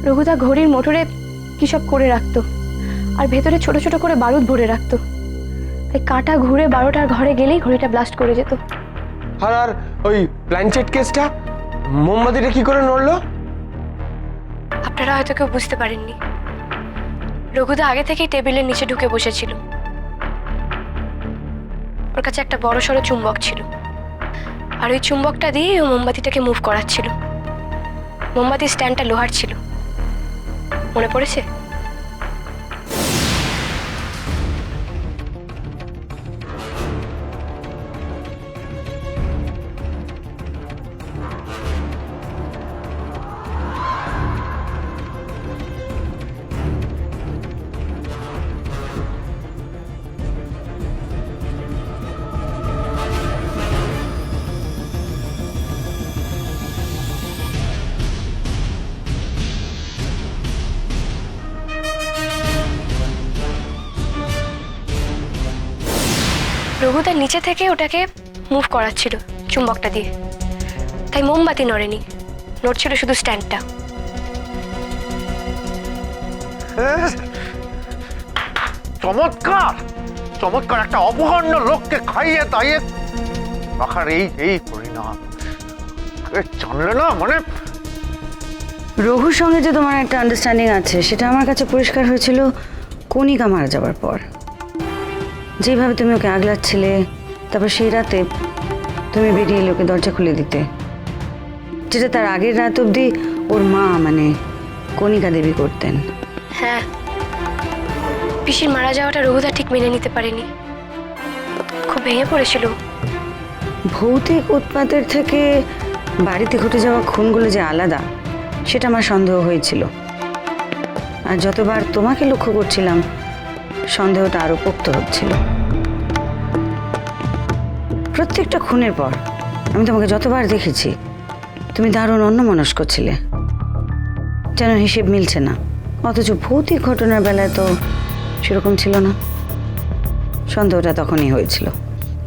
রঘুদা ঘড়ির মোটরে কি সব করে রাখতো, আর ভেতরে ছোট ছোট করে বারুদ ভরে রাখতো। তাই কাঁটা ঘুরে 12টার ঘরে গেলেই ঘড়িটা ব্লাস্ট করে যেত। আর ওই প্ল্যানচেট কেসটা, মোমবাতিটা কি করে নড়লো? আপনারা হয়তো কেউ বুঝতে পারেননি, রঘুদা আগে থেকেই টেবিলের নিচে ঢুকে বসেছিল। ওর কাছে একটা বড় সড়ো চুম্বক ছিল, আর ওই চুম্বকটা দিয়ে ও মোমবাতিটাকে মুভ করাচ্ছিল। মোমবাতির স্ট্যান্ডটা লোহার ছিল, মনে পড়েছে? রঘুদা নিচে থেকে ওটাকে মুভ করাচ্ছিল চুম্বকটা দিয়ে, তাই মোমবাতি নড়েনি, নড়ছিল শুধু স্ট্যান্ডটা। চমৎকার চমৎকার, একটা অপহরণ লোককে খাইয়ে তাইয়ে রাখার এই পরিণাম জানলে না। মানে রঘুর সঙ্গে যে তোমার একটা আন্ডারস্ট্যান্ডিং আছে সেটা আমার কাছে পরিষ্কার হয়েছিল কণিকা মারা যাবার পর। যেভাবে তুমি ওকে আগলাচ্ছিলে, তারপর সেই রাতে তুমি বেরিয়ে এলে ওকে দরজা খুলে দিতে, যেটা তার আগের রাত অবধি ওর মা মানে কণিকা দেবী করতেন। হ্যাঁ, পিসির মারা যাওয়াটা রঘুদা ঠিক মেনে নিতে পারেনি, খুব ভেঙে পড়েছিল। ভৌতিক উৎপাতের থেকে বাড়িতে ঘটে যাওয়া খুনগুলো যে আলাদা সেটা আমার সন্দেহ হয়েছিল, আর যতবার তোমাকে লক্ষ্য করছিলাম সন্দেহটা আরো পোক্ত হচ্ছিল। প্রত্যেকটা খুনের পর আমি তোমাকে যতবার দেখেছি তুমি দারুণ অন্যমনস্ক ছিলে, যেন হিসেব মিলছে না। অথচ ভৌতিক ঘটনার বেলায় তো সেরকম ছিল না। সন্দেহটা তখনই হয়েছিল,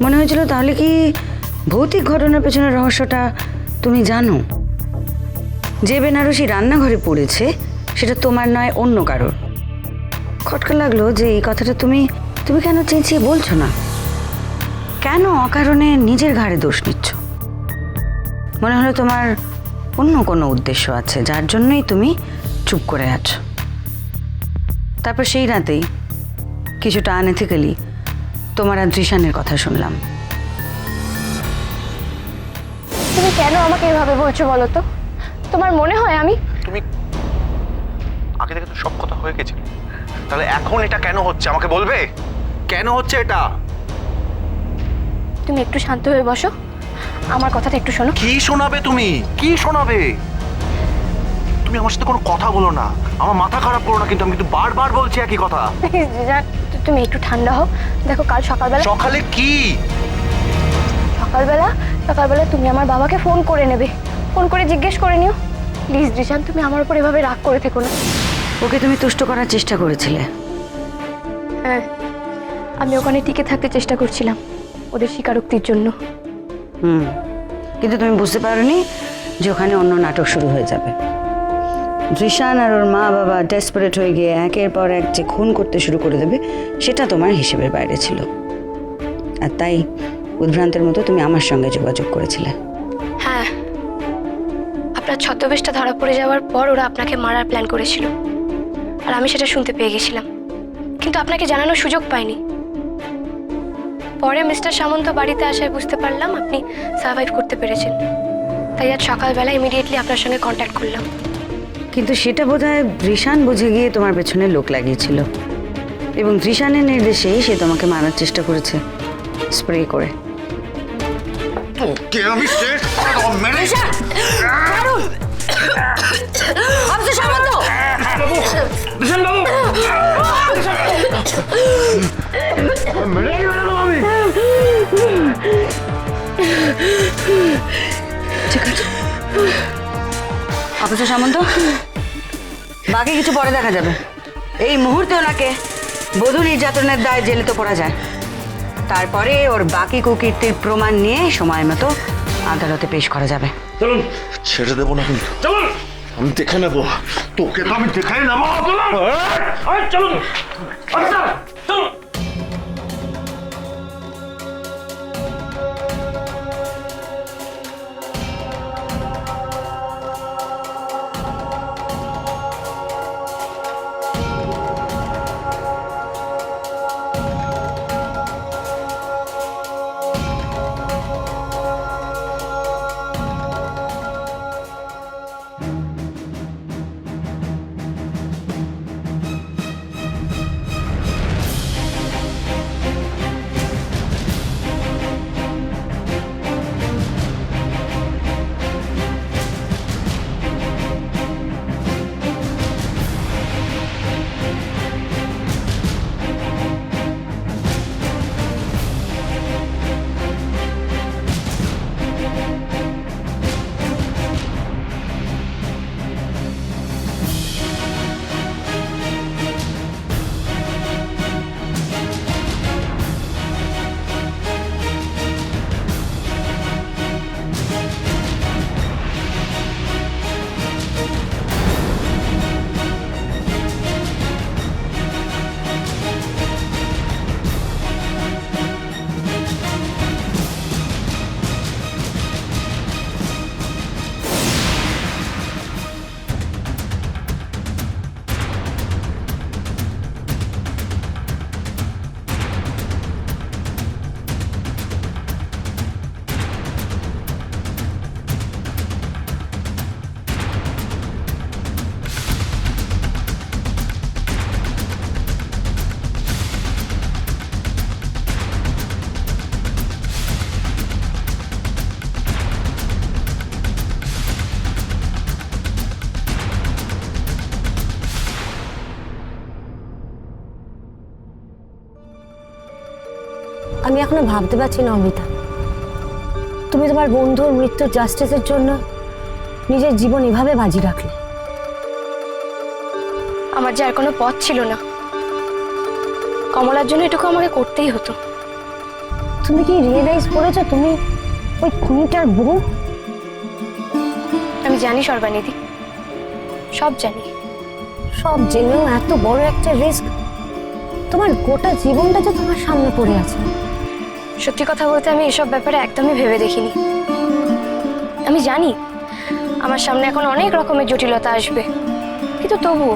মনে হয়েছিল তাহলে কি ভৌতিক ঘটনার পেছনের রহস্যটা তুমি জানো? যে বেনারসি রান্নাঘরে পড়েছে সেটা তোমার নয়, অন্য কারোর। খটকা লাগলো যে এই কথাটা তুমি কেন চেঁচিয়ে বলছো না? কেন অকারণে নিজের ঘাড়ে দোষ নিচ্ছ? মনে হলো তোমার অন্য কোনো উদ্দেশ্য আছে যার জন্যই তুমি চুপ করে আছো। তারপর সেই রাতেই কিছুটা আনএথিক্যালি তোমার আর দৃশানের কথা শুনলাম। তুমি কেন আমাকে এভাবে বলছো বলো তো? তোমার মনে হয় আমি... তুমি আগে থেকে তো সব কথা হয়ে গেছিল, তাহলে এখন এটা কেন হচ্ছে আমাকে বলবে? কেন হচ্ছে এটা? তুমি একটু শান্ত হয়ে বসো, আমার কথাটা একটু শোনো। কি শোনাবে তুমি? কি শোনাবে? তুমি আমার সাথে কোনো কথা বলো না, আমার মাথা খারাপ করো না, কিন্তু আমি কিন্তু বারবার বলছি একই কথা। তুমি একটু ঠান্ডা হও। দেখো কাল সকালবেলা... সকালে কি? সকালবেলা তুমি আমার বাবাকে ফোন করে নেবে, ফোন করে জিজ্ঞেস করে নিও। প্লিজ রিশান, তুমি আমার উপর এভাবে রাগ করে থেকো না। ওকে তুমি তুষ্ট করার চেষ্টা করেছিলে। হ্যাঁ, আমি ওখানে টিকে থাকতে চেষ্টা করছিলাম ওদের স্বীকারোক্তির জন্য। কিন্তু তুমি বুঝতে পারোনি যে ওখানে অন্য নাটক শুরু হয়ে যাবে। দৃশান আর ওর মা বাবা ডেসপারেট হয়ে গিয়ে একের পর এক যে খুন করতে শুরু করে দেবে সেটা তোমার হিসেবের বাইরে ছিল, আর তাই উদ্ভ্রান্তের মতো তুমি আমার সঙ্গে যোগাযোগ করেছিলে। হ্যাঁ, আপনার ছদ্মবেশটা ধরা পড়ে যাওয়ার পর ওরা আপনাকে মারার প্ল্যান করেছিল, আর আমি সেটা শুনতে পেয়ে গেছিলাম, কিন্তু আপনাকে জানানোর সুযোগ পাইনি। পরে মিস্টার সামন্ত বাড়িতে আসায় বুঝতে পারলাম আপনি সার্ভাইভ করতে পেরেছেন, তাই আজ সকালবেলা ইমিডিয়েটলি আপনার সঙ্গে কন্ট্যাক্ট করলাম। কিন্তু সেটা বোধহয় দৃশান বুঝে গিয়ে তোমার পেছনে লোক লাগিয়েছিল, এবং দৃশানের নির্দেশেই সে তোমাকে মারার চেষ্টা করেছে স্প্রে করে। ঠিক আছে অফিসার সামন্ত, বাকি কিছু পরে দেখা যাবে। এই মুহূর্তে ওনাকে বধূ নির্যাতনের দায় জেলে তো পড়া যায়, তারপরে ওর বাকি কুকীর্তির প্রমাণ নিয়ে সময় মতো আদালতে পেশ করা যাবে। চলুন, ছেড়ে দেবো না কিন্তু। চলুন। আমি দেখে নেবো, তোকে তো আমি দেখে নেবো। চলুন চলুন। আমি এখনো ভাবতে পারছি না অমৃতা, তুমি তোমার বন্ধুর মৃত্যুর জাস্টিসের জন্য নিজের জীবন এভাবে বাজি রাখলে। আমার যে আর কোনো পথ ছিল না, কমলার জন্য এটুকু আমাকে করতেই হতো। তুমি কি রিয়েলাইজ করেছো তুমি ওই খুনিটার বউ? আমি জানি সর্বানিধি, সব জানি। সব জেনেও এত বড় একটা রিস্ক, তোমার গোটা জীবনটা তো তোমার সামনে পড়ে আছে। সত্যি কথা বলতে আমি এসব ব্যাপারে একদমই ভেবে দেখিনি। আমি জানি আমার সামনে এখন অনেক রকমের জটিলতা আসবে, কিন্তু তবুও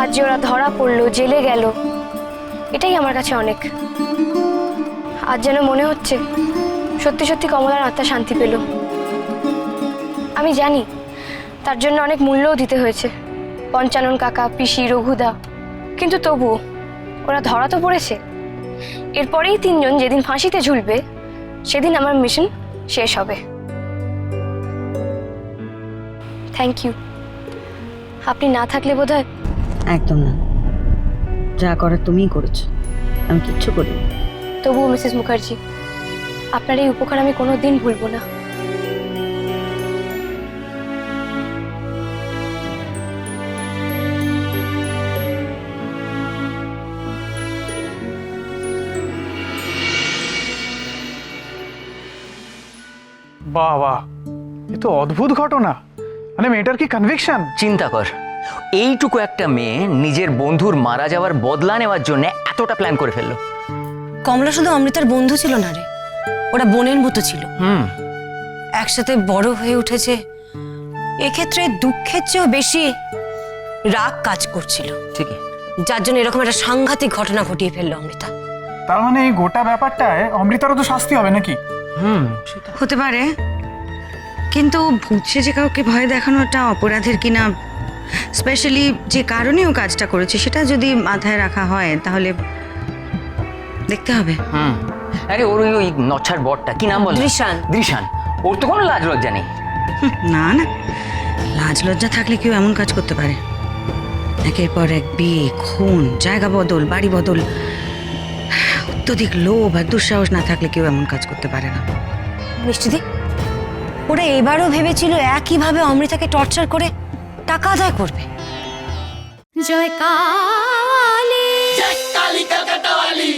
আজ যে ওরা ধরা পড়লো, জেলে গেল, এটাই আমার কাছে অনেক। আজ যেন মনে হচ্ছে সত্যি সত্যি কমলার আত্মা শান্তি পেল। আমি জানি তার জন্য অনেক মূল্যও দিতে হয়েছে, পঞ্চানন কাকা, পিসি, রঘুদা, কিন্তু তবুও ওরা ধরা তো পড়েছে। এরপরেই তিনজন যেদিন ফাঁসিতে ঝুলবে সেদিন আমার মিশন শেষ হবে। Thank you. আপনি না থাকলে বোধহয়। একদম না, যা করার তুমিই করেছো, আমি কিচ্ছু করিনি। তবুও মিসেস মুখার্জি, আপনার এই উপকার আমি কোনোদিন ভুলবো না। বাহ বাহ, এ তো অদ্ভুত ঘটনা। মানে মেয়েটার কি কনভিকশন! চিন্তা কর, এইটুকু একটা মেয়ে নিজের বন্ধুর মারা যাওয়ার বদলা নেওয়ার জন্য এতটা প্ল্যান করে ফেললো। কমলা শুধু অমৃতার বন্ধু ছিল না রে, ওরা বোনের মতো ছিল। একসাথে বড় হয়ে উঠেছে। এক্ষেত্রে দুঃখের চেয়েও বেশি রাগ কাজ করছিল, ঠিকই, যার জন্য এরকম একটা সাংঘাতিক ঘটনা ঘটিয়ে ফেললো অমৃতা। তার মানে এই গোটা ব্যাপারটায় অমৃতারও তো শাস্তি হবে নাকি? হতে পারে, কিন্তু ভূত সেজে কাউকে ভয় দেখানোটা অপরাধের কিনা, স্পেশালি যে কারণে ও কাজটা করেছে সেটা যদি মাথায় রাখা হয় তাহলে দেখতে হবে। আরে ওর ওই নচ্ছার বরটা কি নাম বল? দৃশান। দৃশান, ওর তো কোনো লাজ লজ্জা নেই। না না, লাজ লজ্জা থাকলে কেউ এমন কাজ করতে পারে? একের পর এক বিয়ে, খুন, জায়গা বদল, বাড়ি বদল, অত্যধিক লোভ আর দুঃসাহস না থাকলে কেউ এমন কাজ করতে পারে না। মিষ্টিদি, ওরা এবারও ভেবেছিল একইভাবে অমৃতাকে টর্চার করে টাকা আদায় করবে। জয় কালী, জয় কালী কলকাতা वाली।